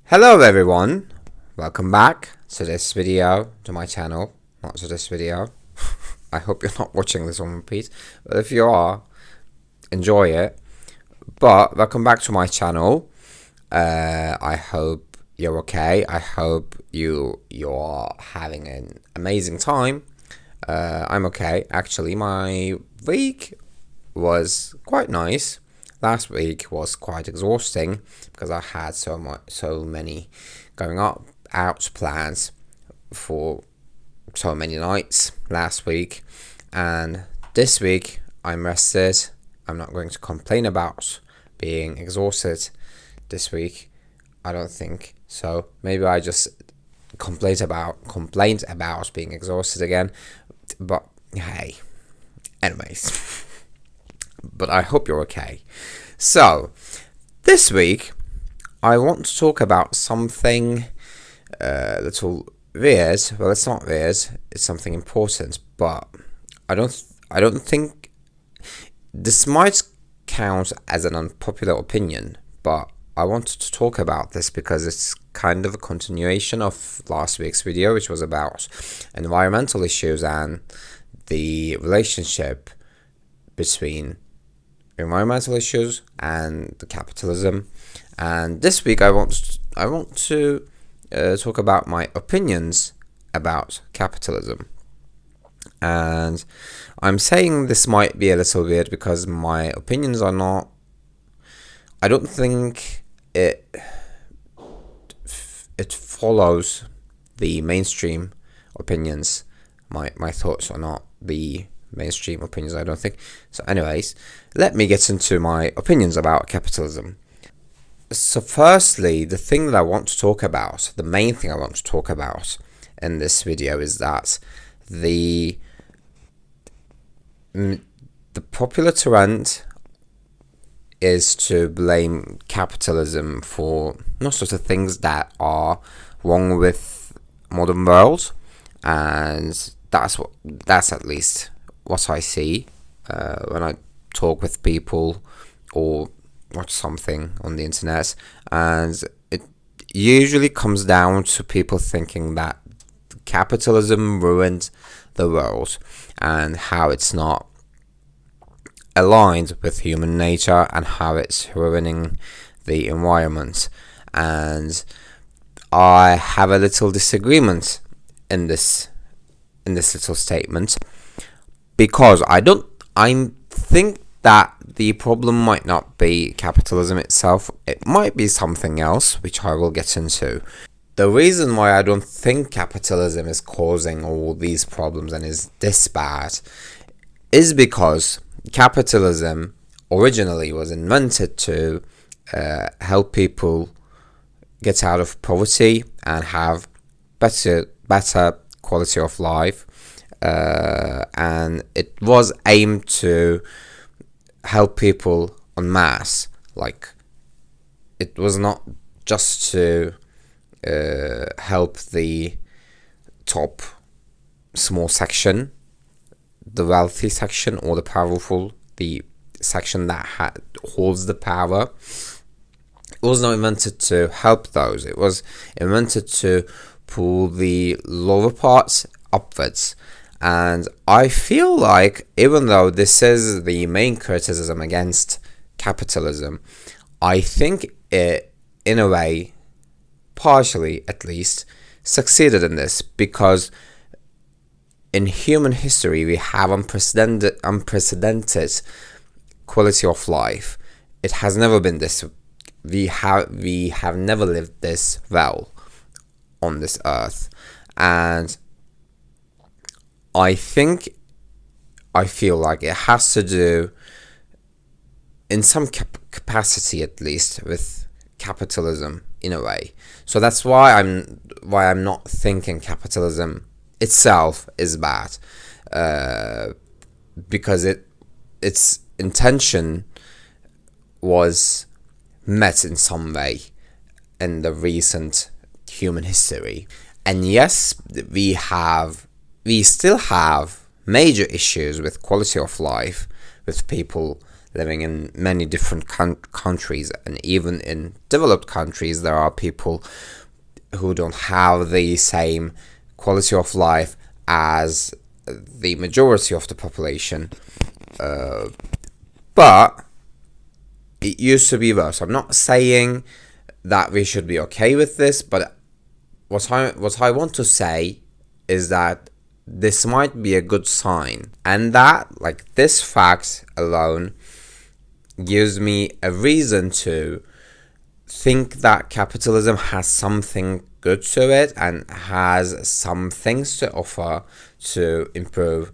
Hello everyone, welcome back to this video, to my channel, not to this video. I hope you're not watching this on repeat, but if you are, enjoy it. But welcome back to my channel. I hope you're okay. I hope you're having an amazing time. I'm okay. Actually, my week was quite nice. Last week was quite exhausting because I had so many going out plans for so many nights last week, and this week I'm rested. I'm not going to complain about being exhausted this week. I don't think so. Maybe I just complained about being exhausted again, but hey, anyways. But I hope you're okay. So, this week, I want to talk about something little weird. Well, it's not weird. It's something important. But I don't think this might count as an unpopular opinion. But I wanted to talk about this because it's kind of a continuation of last week's video, which was about environmental issues and the relationship between environmental issues and the capitalism. And this week I want to talk about my opinions about capitalism. And I'm saying this might be a little weird because my opinions are not, I don't think it follows the mainstream opinions. My thoughts are not the mainstream opinions, I don't think. So anyways, let me get into my opinions about capitalism. So firstly, the thing that I want to talk about, the main thing I want to talk about in this video is that the popular trend is to blame capitalism for most of the things that are wrong with modern world, and that's at least what I see when I talk with people or watch something on the internet, and it usually comes down to people thinking that capitalism ruined the world and how it's not aligned with human nature and how it's ruining the environment. And I have a little disagreement in this little statement, because I think that the problem might not be capitalism itself. It might be something else, which I will get into. The reason why I don't think capitalism is causing all these problems and is this bad is because capitalism originally was invented to help people get out of poverty and have better quality of life. And it was aimed to help people en masse. Like, it was not just to help the top small section, the wealthy section, or the powerful, the section that holds the power. It was not invented to help those. It was invented to pull the lower parts upwards. And I feel like, even though this is the main criticism against capitalism, I think it, in a way, partially at least, succeeded in this, because in human history we have unprecedented quality of life. It has never been this. We have never lived this well on this earth, and I feel like it has to do, in some capacity at least, with capitalism in a way. So that's why I'm not thinking capitalism itself is bad, because its intention was met in some way in the recent human history. And yes, we still have major issues with quality of life, with people living in many different countries, and even in developed countries there are people who don't have the same quality of life as the majority of the population. But it used to be worse. I'm not saying that we should be okay with this, but what I want to say is that this might be a good sign, and that, like, this fact alone gives me a reason to think that capitalism has something good to it and has some things to offer to improve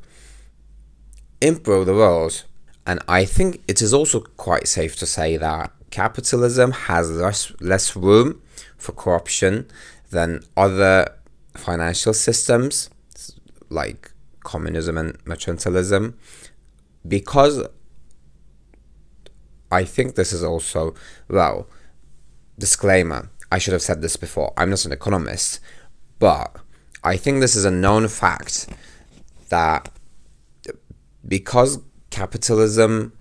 the world. And I think it is also quite safe to say that capitalism has less room for corruption than other financial systems like communism and mercantilism, because I think this is also, well, disclaimer, I should have said this before, I'm not an economist, but I think this is a known fact that because capitalism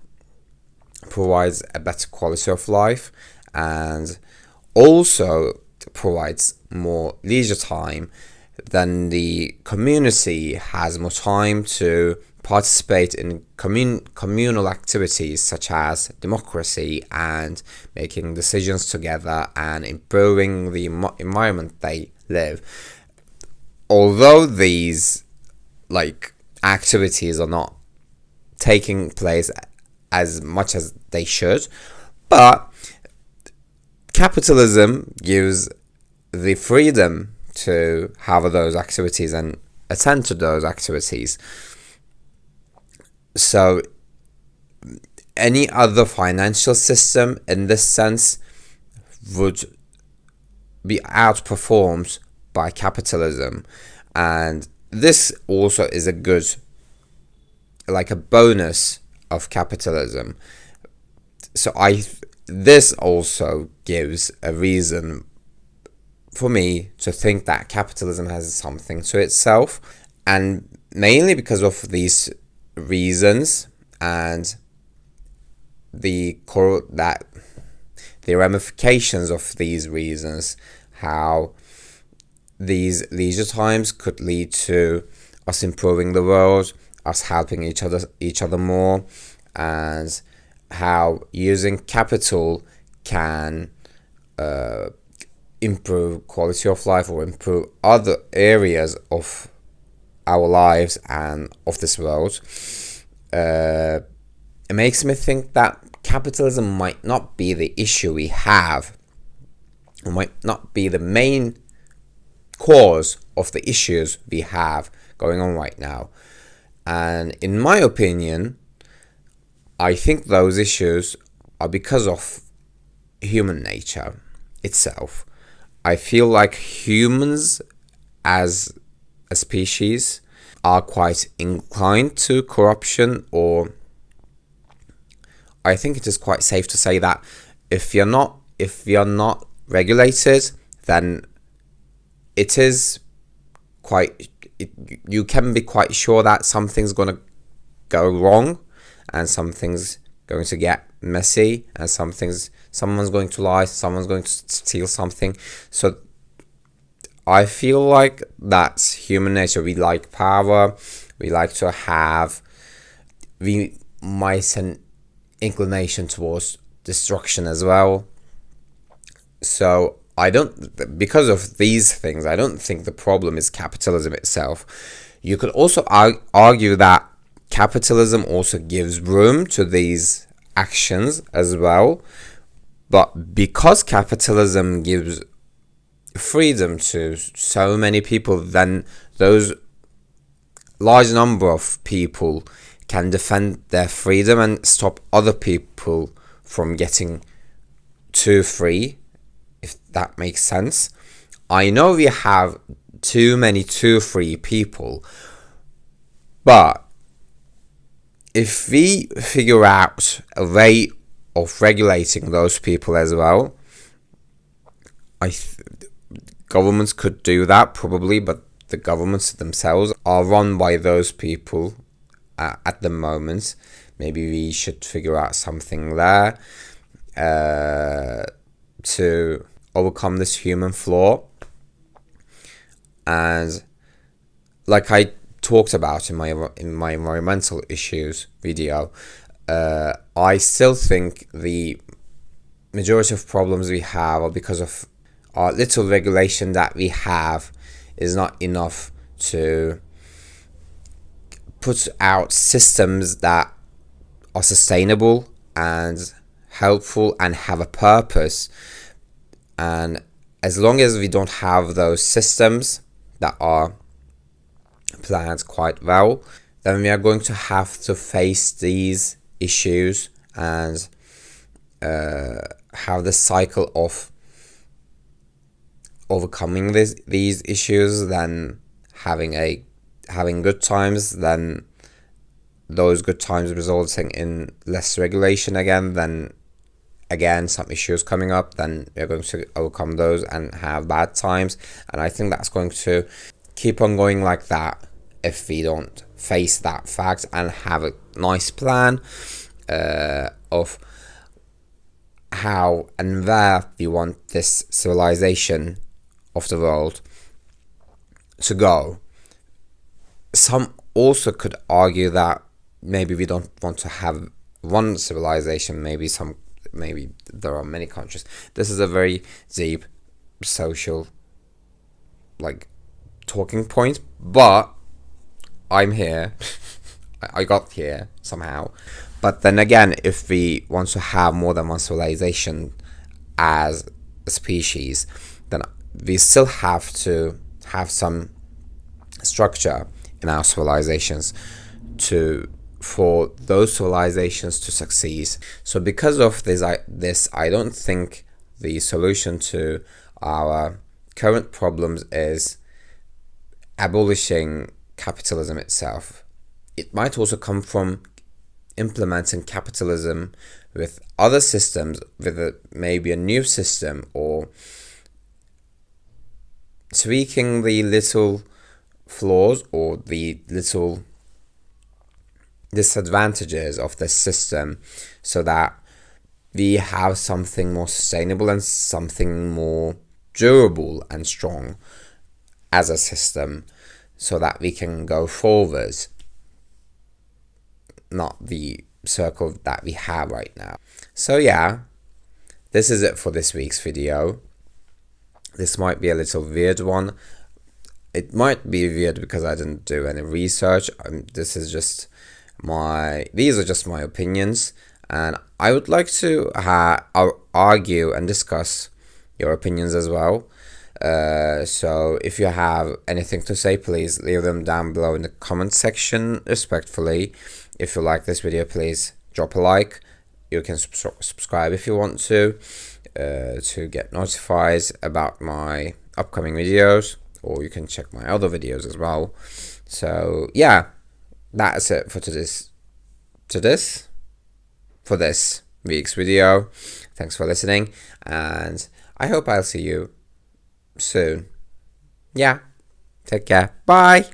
provides a better quality of life and also provides more leisure time, then the community has more time to participate in communal activities such as democracy and making decisions together and improving the environment they live. Although these, like, activities are not taking place as much as they should, but capitalism gives the freedom to have those activities and attend to those activities. So any other financial system in this sense would be outperformed by capitalism, and this also is a good, like, a bonus of capitalism. So this also gives a reason for me to think that capitalism has something to itself, and mainly because of these reasons and the ramifications of these reasons, how these leisure times could lead to us improving the world, us helping each other more, and how using capital can improve quality of life or improve other areas of our lives and of this world. It makes me think that capitalism might not be the issue we have, or might not be the main cause of the issues we have going on right now. And in my opinion, I think those issues are because of human nature itself. I feel like humans as a species are quite inclined to corruption, or I think it is quite safe to say that if you're not regulated, then you can be quite sure that something's going to go wrong, and something's going to get messy, and someone's going to lie, someone's going to steal something. So I feel like that's human nature. We like power, we like to have, we might an inclination towards destruction as well. So because of these things, I don't think the problem is capitalism itself. You could also argue that capitalism also gives room to these actions as well, but because capitalism gives freedom to so many people, then those large number of people can defend their freedom and stop other people from getting too free, if that makes sense. I know we have too many too free people, but if we figure out a way of regulating those people as well, governments could do that probably, but the governments themselves are run by those people at the moment, maybe we should figure out something there to overcome this human flaw. And like I talked about in my environmental issues video, I still think the majority of problems we have are because of our little regulation that we have is not enough to put out systems that are sustainable and helpful and have a purpose. And as long as we don't have those systems that are planned quite well, then we are going to have to face these issues and have the cycle of overcoming these issues, then having good times, then those good times resulting in less regulation again, then again some issues coming up, then we're going to overcome those and have bad times. And I think that's going to keep on going like that if we don't face that fact and have a nice plan of how and where we want this civilization of the world to go. Some also could argue that maybe we don't want to have one civilization, maybe there are many countries. This is a very deep social talking point, but I'm here. I got here somehow. But then again, if we want to have more than one civilization as a species, then we still have to have some structure in our civilizations for those civilizations to succeed. So because of this, I don't think the solution to our current problems is abolishing capitalism itself. It might also come from implementing capitalism with other systems, with maybe a new system, or tweaking the little flaws or the little disadvantages of the system so that we have something more sustainable and something more durable and strong as a system, so that we can go forward, not the circle that we have right now. So yeah, this is it for this week's video. This might be a little weird one. It might be weird because I didn't do any research. These are just my opinions, and I would like to argue and discuss your opinions as well. So if you have anything to say, please leave them down below in the comment section respectfully. If you like this video, please drop a like. You can subscribe if you want to get notified about my upcoming videos, or you can check my other videos as well. So yeah, that's it for this week's video. Thanks for listening, and I hope I'll see you soon. Yeah, take care. Bye.